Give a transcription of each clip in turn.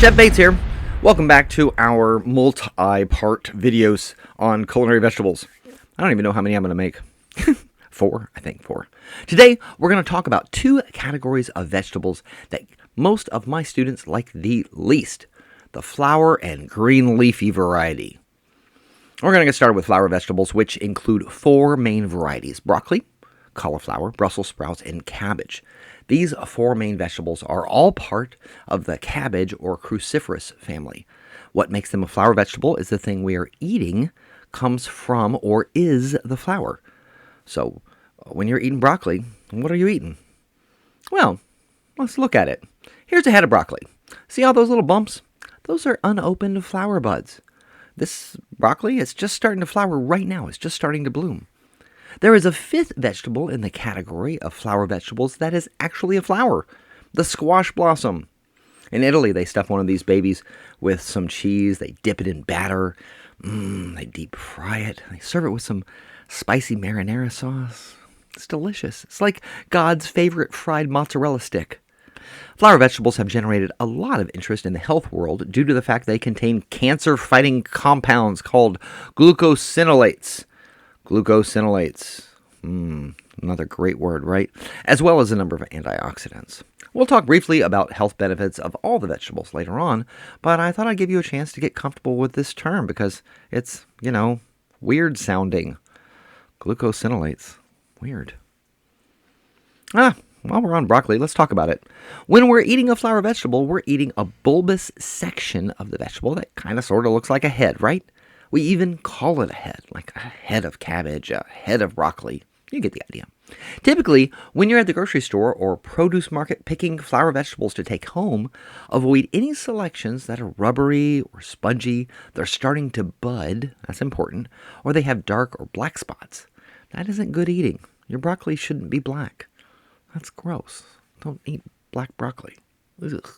Chef Bates here. Welcome back to our multi-part videos on culinary vegetables. I don't even know how many I'm going to make. Four. Today, we're going to talk about two categories of vegetables that most of my students like the least. The flower and green leafy variety. We're going to get started with flower vegetables, which include four main varieties: broccoli, cauliflower, Brussels sprouts, and cabbage. These four main vegetables are all part of the cabbage or cruciferous family. What makes them a flower vegetable is the thing we are eating comes from or is the flower. So, when you're eating broccoli, what are you eating? Well, let's look at it. Here's a head of broccoli. See all those little bumps? Those are unopened flower buds. This broccoli is just starting to flower right now. It's just starting to bloom. There is a fifth vegetable in the category of flower vegetables that is actually a flower, the squash blossom. In Italy, they stuff one of these babies with some cheese. They dip it in batter. They deep fry it. They serve it with some spicy marinara sauce. It's delicious. It's like God's favorite fried mozzarella stick. Flower vegetables have generated a lot of interest in the health world due to the fact they contain cancer-fighting compounds called glucosinolates. Glucosinolates. Another great word, right? As well as a number of antioxidants. We'll talk briefly about health benefits of all the vegetables later on, but I thought I'd give you a chance to get comfortable with this term because it's, weird sounding. Glucosinolates. Weird. While we're on broccoli, let's talk about it. When we're eating a flower vegetable, we're eating a bulbous section of the vegetable that kind of sort of looks like a head, right? We even call it a head, like a head of cabbage, a head of broccoli. You get the idea. Typically, when you're at the grocery store or produce market picking flower vegetables to take home, avoid any selections that are rubbery or spongy, they're starting to bud, that's important, or they have dark or black spots. That isn't good eating. Your broccoli shouldn't be black. That's gross. Don't eat black broccoli. Ugh.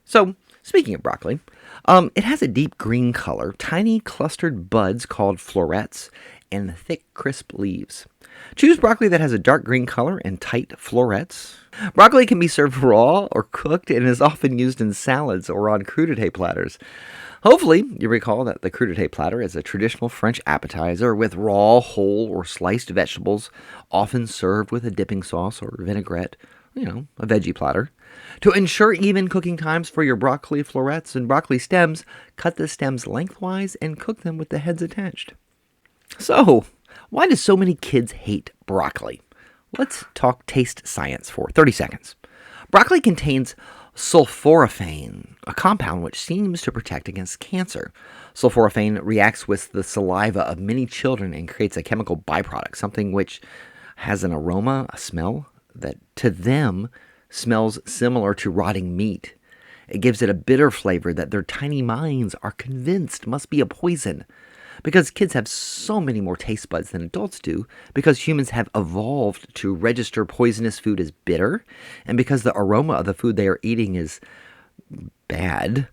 So, speaking of broccoli, it has a deep green color, tiny clustered buds called florets, and thick, crisp leaves. Choose broccoli that has a dark green color and tight florets. Broccoli can be served raw or cooked and is often used in salads or on crudité platters. Hopefully, you recall that the crudité platter is a traditional French appetizer with raw, whole, or sliced vegetables, often served with a dipping sauce or vinaigrette, a veggie platter. To ensure even cooking times for your broccoli florets and broccoli stems, cut the stems lengthwise and cook them with the heads attached. So, why do so many kids hate broccoli? Let's talk taste science for 30 seconds. Broccoli contains sulforaphane, a compound which seems to protect against cancer. Sulforaphane reacts with the saliva of many children and creates a chemical byproduct, something which has an aroma, a smell, that to them smells similar to rotting meat. It gives it a bitter flavor that their tiny minds are convinced must be a poison. Because kids have so many more taste buds than adults do, because humans have evolved to register poisonous food as bitter, and because the aroma of the food they are eating is bad,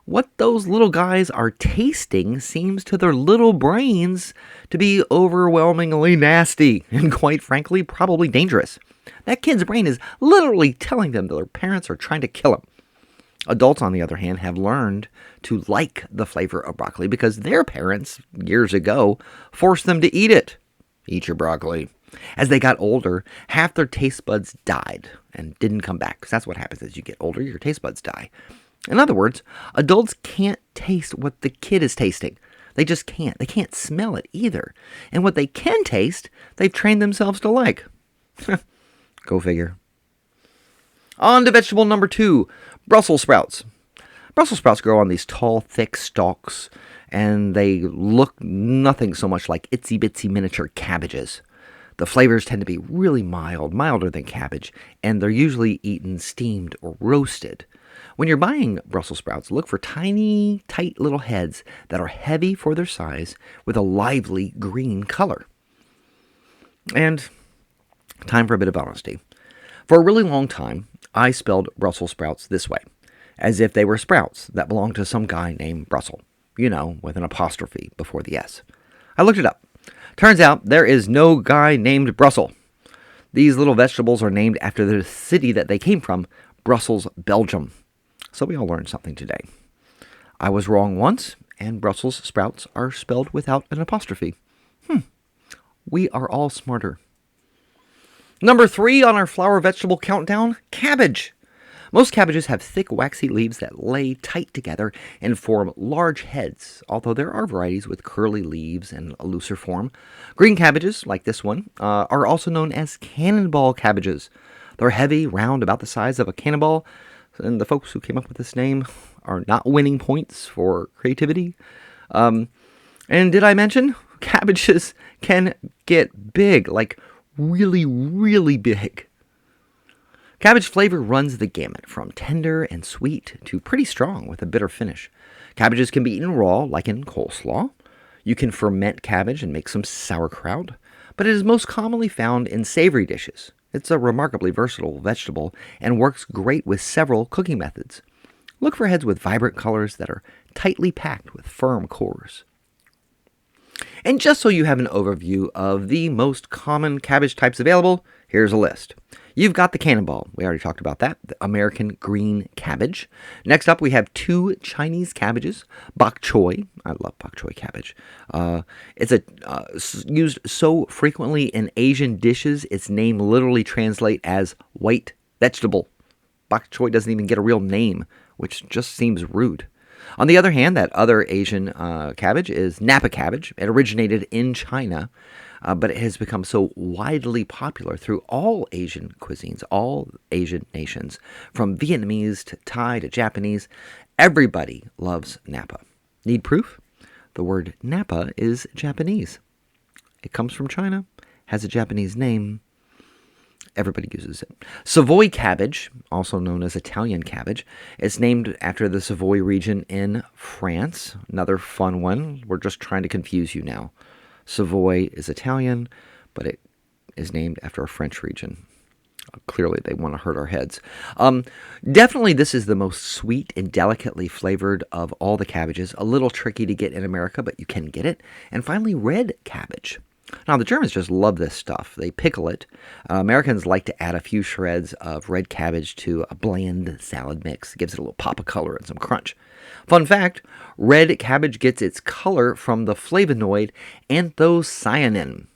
what those little guys are tasting seems to their little brains to be overwhelmingly nasty, and quite frankly, probably dangerous. That kid's brain is literally telling them that their parents are trying to kill them. Adults, on the other hand, have learned to like the flavor of broccoli because their parents, years ago, forced them to eat it. Eat your broccoli. As they got older, half their taste buds died and didn't come back. Because that's what happens as you get older, your taste buds die. In other words, adults can't taste what the kid is tasting. They just can't. They can't smell it either. And what they can taste, they've trained themselves to like. Go figure. On to vegetable number 2, Brussels sprouts. Brussels sprouts grow on these tall, thick stalks, and they look nothing so much like itsy-bitsy miniature cabbages. The flavors tend to be really mild, milder than cabbage, and they're usually eaten steamed or roasted. When you're buying Brussels sprouts, look for tiny, tight little heads that are heavy for their size with a lively green color. And time for a bit of honesty. For a really long time, I spelled Brussels sprouts this way, as if they were sprouts that belonged to some guy named Brussel, with an apostrophe before the S. I looked it up. Turns out there is no guy named Brussel. These little vegetables are named after the city that they came from, Brussels, Belgium. So we all learned something today. I was wrong once, and Brussels sprouts are spelled without an apostrophe. We are all smarter. Number 3 on our flower vegetable countdown, cabbage. Most cabbages have thick, waxy leaves that lay tight together and form large heads, although there are varieties with curly leaves and a looser form. Green cabbages, like this one, are also known as cannonball cabbages. They're heavy, round, about the size of a cannonball, and the folks who came up with this name are not winning points for creativity. And did I mention cabbages can get big, like really, really big? Cabbage flavor runs the gamut, from tender and sweet to pretty strong with a bitter finish. Cabbages can be eaten raw, like in coleslaw. You can ferment cabbage and make some sauerkraut, but it is most commonly found in savory dishes. It's a remarkably versatile vegetable and works great with several cooking methods. Look for heads with vibrant colors that are tightly packed with firm cores. And just so you have an overview of the most common cabbage types available, here's a list. You've got the cannonball. We already talked about that. The American green cabbage. Next up, we have 2 Chinese cabbages. Bok Choy. I love Bok Choy cabbage. It's used so frequently in Asian dishes, its name literally translates as white vegetable. Bok Choy doesn't even get a real name, which just seems rude. On the other hand, that other Asian cabbage is Napa cabbage. It originated in China, but it has become so widely popular through all Asian cuisines, all Asian nations, from Vietnamese to Thai to Japanese. Everybody loves Napa. Need proof? The word Napa is Japanese. It comes from China, has a Japanese name. Everybody uses it. Savoy cabbage, also known as Italian cabbage, is named after the Savoy region in France. Another fun one. We're just trying to confuse you now. Savoy is Italian, but it is named after a French region. Clearly, they want to hurt our heads. Definitely, this is the most sweet and delicately flavored of all the cabbages. A little tricky to get in America, but you can get it. And finally, red cabbage. Now, the Germans just love this stuff. They pickle it. Americans like to add a few shreds of red cabbage to a bland salad mix. It gives it a little pop of color and some crunch. Fun fact, red cabbage gets its color from the flavonoid anthocyanin.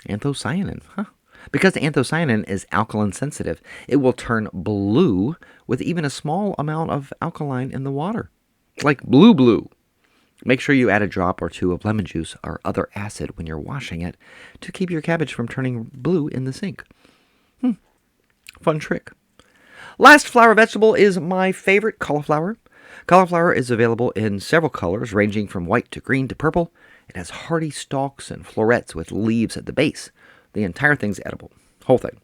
Anthocyanin, huh? Because anthocyanin is alkaline sensitive, it will turn blue with even a small amount of alkaline in the water. Like blue. Make sure you add a drop or 2 of lemon juice or other acid when you're washing it to keep your cabbage from turning blue in the sink. Fun trick. Last flower vegetable is my favorite, cauliflower. Cauliflower is available in several colors, ranging from white to green to purple. It has hardy stalks and florets with leaves at the base. The entire thing's edible. Whole thing.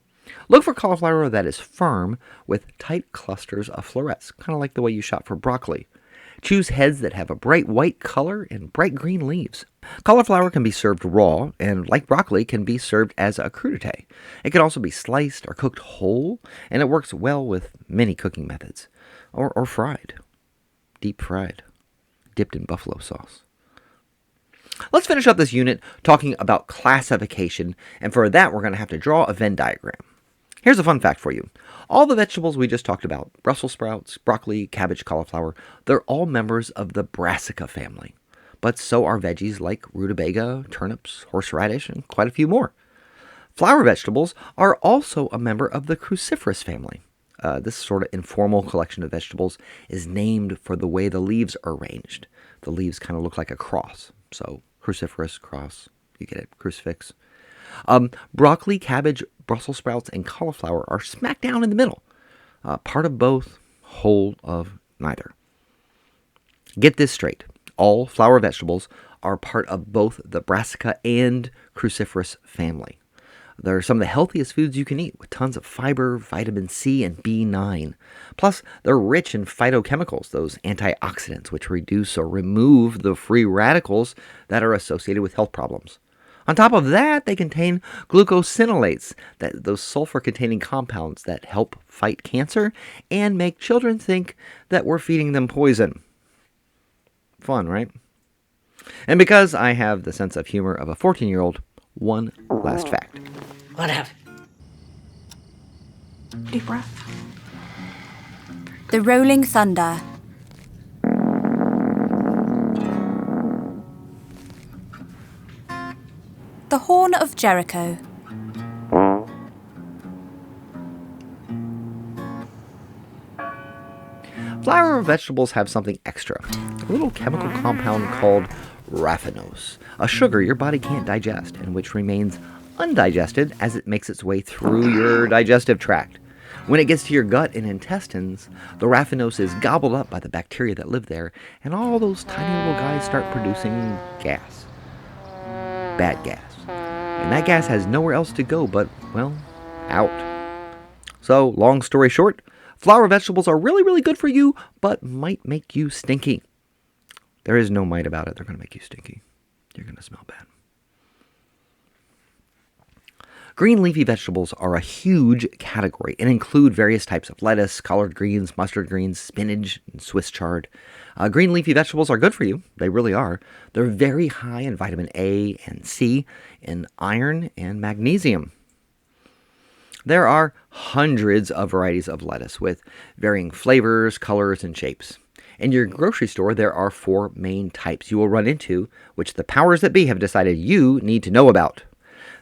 Look for cauliflower that is firm with tight clusters of florets, kind of like the way you shop for broccoli. Choose heads that have a bright white color and bright green leaves. Cauliflower can be served raw, and like broccoli, can be served as a crudité. It can also be sliced or cooked whole, and it works well with many cooking methods. Or fried. Deep fried. Dipped in buffalo sauce. Let's finish up this unit talking about classification, and for that we're going to have to draw a Venn diagram. Here's a fun fact for you. All the vegetables we just talked about, Brussels sprouts, broccoli, cabbage, cauliflower, they're all members of the Brassica family. But so are veggies like rutabaga, turnips, horseradish, and quite a few more. Flower vegetables are also a member of the cruciferous family. This sort of informal collection of vegetables is named for the way the leaves are arranged. The leaves kind of look like a cross. So cruciferous, cross, you get it, crucifix. Broccoli, cabbage, Brussels sprouts, and cauliflower are smack down in the middle. Part of both, whole of neither. Get this straight. All flower vegetables are part of both the Brassica and cruciferous family. They're some of the healthiest foods you can eat, with tons of fiber, vitamin C, and B9. Plus, they're rich in phytochemicals, those antioxidants which reduce or remove the free radicals that are associated with health problems. On top of that, they contain glucosinolates, those sulfur-containing compounds that help fight cancer and make children think that we're feeding them poison. Fun, right? And because I have the sense of humor of a 14-year-old, one last fact. What happened? Deep breath. The Rolling Thunder. The Horn of Jericho. Flower vegetables have something extra, a little chemical compound called raffinose, a sugar your body can't digest and which remains undigested as it makes its way through your digestive tract. When it gets to your gut and intestines, the raffinose is gobbled up by the bacteria that live there, and all those tiny little guys start producing gas. Bad gas. And that gas has nowhere else to go but, well, out. So, long story short, flower vegetables are really, really good for you, but might make you stinky. There is no might about it. They're going to make you stinky. You're going to smell bad. Green leafy vegetables are a huge category and include various types of lettuce, collard greens, mustard greens, spinach, and Swiss chard. Green leafy vegetables are good for you. They really are. They're very high in vitamin A and C, in iron and magnesium. There are hundreds of varieties of lettuce with varying flavors, colors, and shapes. In your grocery store, there are 4 main types you will run into, which the powers that be have decided you need to know about.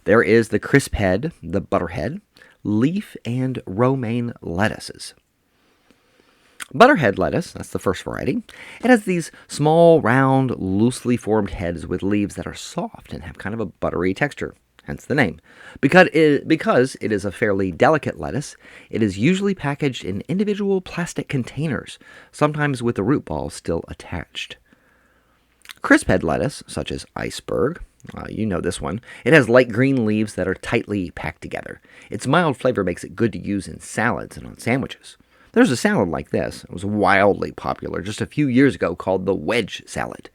There is the crisp head, the butterhead, leaf, and romaine lettuces. Butterhead lettuce, that's the first variety. It has these small, round, loosely formed heads with leaves that are soft and have kind of a buttery texture, hence the name. Because it is a fairly delicate lettuce, it is usually packaged in individual plastic containers, sometimes with the root ball still attached. Crisphead lettuce, such as iceberg, you know this one. It has light green leaves that are tightly packed together. Its mild flavor makes it good to use in salads and on sandwiches. There's a salad like this. It was wildly popular just a few years ago called the Wedge Salad.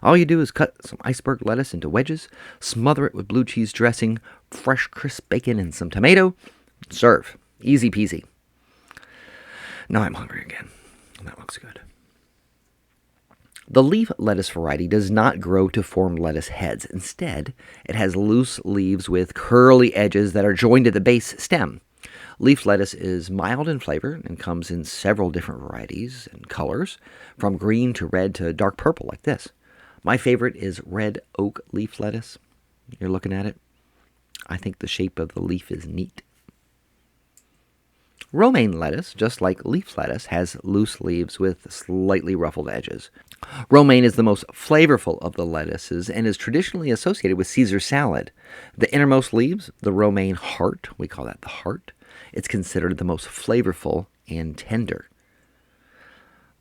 All you do is cut some iceberg lettuce into wedges, smother it with blue cheese dressing, fresh crisp bacon, and some tomato. Serve. Easy peasy. Now I'm hungry again. That looks good. The leaf lettuce variety does not grow to form lettuce heads. Instead, it has loose leaves with curly edges that are joined at the base stem. Leaf lettuce is mild in flavor and comes in several different varieties and colors, from green to red to dark purple like this. My favorite is red oak leaf lettuce. You're looking at it. I think the shape of the leaf is neat. Romaine lettuce, just like leaf lettuce, has loose leaves with slightly ruffled edges. Romaine is the most flavorful of the lettuces and is traditionally associated with Caesar salad. The innermost leaves, the romaine heart, we call that the heart, it's considered the most flavorful and tender.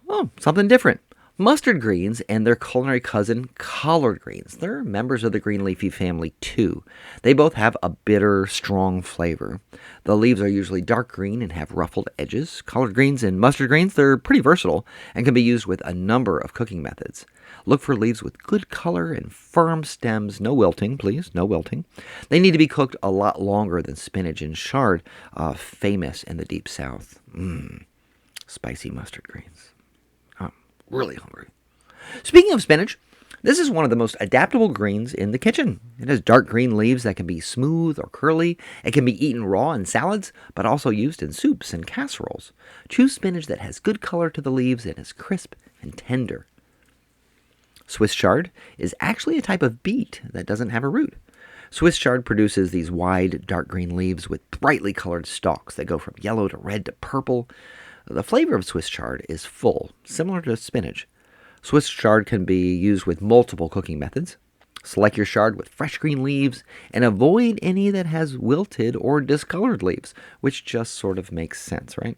Oh, something different. Mustard greens and their culinary cousin, collard greens. They're members of the green leafy family too. They both have a bitter, strong flavor. The leaves are usually dark green and have ruffled edges. Collard greens and mustard greens, they're pretty versatile and can be used with a number of cooking methods. Look for leaves with good color and firm stems. No wilting, please, no wilting. They need to be cooked a lot longer than spinach and chard, famous in the deep south. Spicy mustard greens. Really hungry. Speaking of spinach, this is one of the most adaptable greens in the kitchen. It has dark green leaves that can be smooth or curly. It can be eaten raw in salads, but also used in soups and casseroles. Choose spinach that has good color to the leaves and is crisp and tender. Swiss chard is actually a type of beet that doesn't have a root. Swiss chard produces these wide, dark green leaves with brightly colored stalks that go from yellow to red to purple. The flavor of Swiss chard is full, similar to spinach. Swiss chard can be used with multiple cooking methods. Select your chard with fresh green leaves and avoid any that has wilted or discolored leaves, which just sort of makes sense, right?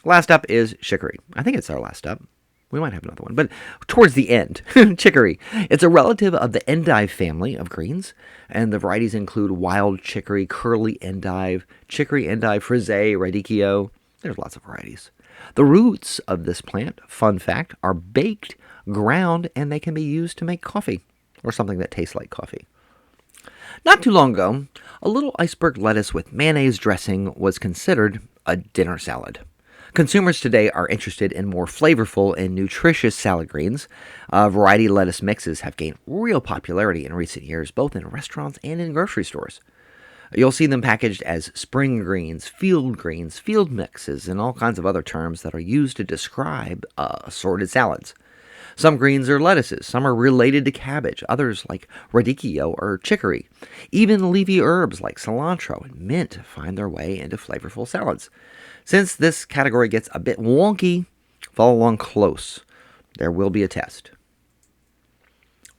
Last up is chicory. I think it's our last up. We might have another one, but towards the end, chicory. It's a relative of the endive family of greens, and the varieties include wild chicory, curly endive, chicory endive frisee, radicchio. There's lots of varieties. The roots of this plant, fun fact, are baked, ground, and they can be used to make coffee, or something that tastes like coffee. Not too long ago, a little iceberg lettuce with mayonnaise dressing was considered a dinner salad. Consumers today are interested in more flavorful and nutritious salad greens. Variety lettuce mixes have gained real popularity in recent years, both in restaurants and in grocery stores. You'll see them packaged as spring greens, field mixes, and all kinds of other terms that are used to describe assorted salads. Some greens are lettuces, some are related to cabbage, others like radicchio or chicory. Even leafy herbs like cilantro and mint find their way into flavorful salads. Since this category gets a bit wonky, follow along close. There will be a test.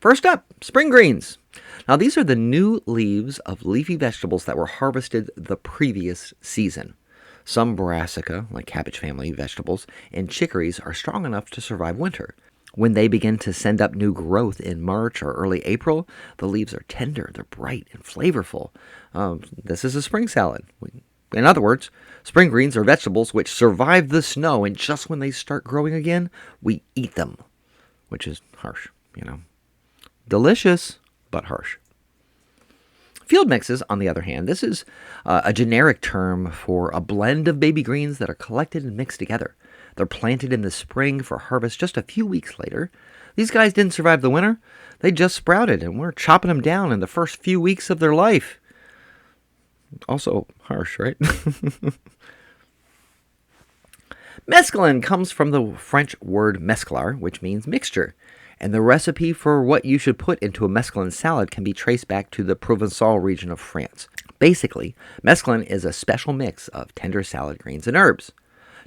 First up, spring greens. Now these are the new leaves of leafy vegetables that were harvested the previous season. Some brassica, like cabbage family vegetables, and chicories are strong enough to survive winter. When they begin to send up new growth in March or early April, the leaves are tender, they're bright and flavorful. This is a spring salad. In other words, spring greens are vegetables which survive the snow, and just when they start growing again, we eat them, which is harsh, Delicious, but harsh. Field mixes, on the other hand, this is a generic term for a blend of baby greens that are collected and mixed together. They're planted in the spring for harvest just a few weeks later. These guys didn't survive the winter. They just sprouted, and we're chopping them down in the first few weeks of their life. Also harsh, right? Mescaline comes from the French word mesclar, which means mixture. And the recipe for what you should put into a mescaline salad can be traced back to the Provençal region of France. Basically, mescaline is a special mix of tender salad greens and herbs.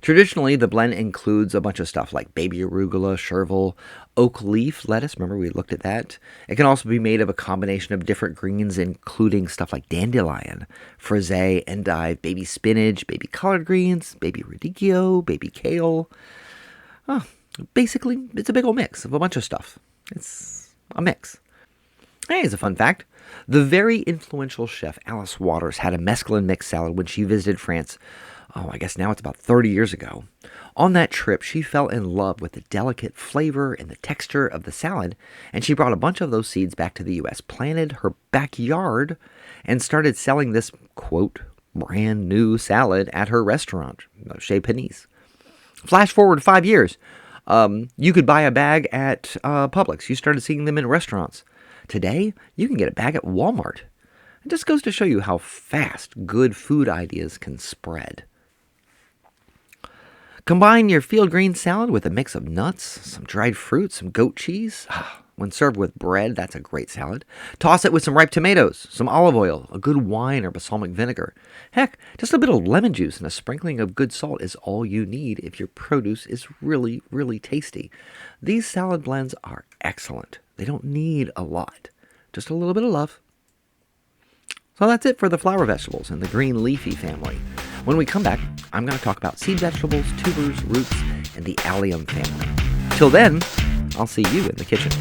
Traditionally, the blend includes a bunch of stuff like baby arugula, chervil, oak leaf lettuce. Remember, we looked at that. It can also be made of a combination of different greens, including stuff like dandelion, frisee, endive, baby spinach, baby collard greens, baby radicchio, baby kale. Basically, it's a big old mix of a bunch of stuff. It's a mix. Hey, here's a fun fact. The very influential chef Alice Waters had a mescaline mixed salad when she visited France. I guess now it's about 30 years ago. On that trip, she fell in love with the delicate flavor and the texture of the salad, and she brought a bunch of those seeds back to the U.S., planted her backyard, and started selling this, quote, brand new salad at her restaurant, Chez Panisse. Flash forward 5 years. You could buy a bag at Publix. You started seeing them in restaurants. Today, you can get a bag at Walmart. It just goes to show you how fast good food ideas can spread. Combine your field green salad with a mix of nuts, some dried fruit, some goat cheese. When served with bread, that's a great salad. Toss it with some ripe tomatoes, some olive oil, a good wine or balsamic vinegar. Heck, just a bit of lemon juice and a sprinkling of good salt is all you need if your produce is really, really tasty. These salad blends are excellent. They don't need a lot, just a little bit of love. So that's it for the flower vegetables in the green leafy family. When we come back, I'm going to talk about seed vegetables, tubers, roots, and the allium family. Till then, I'll see you in the kitchen.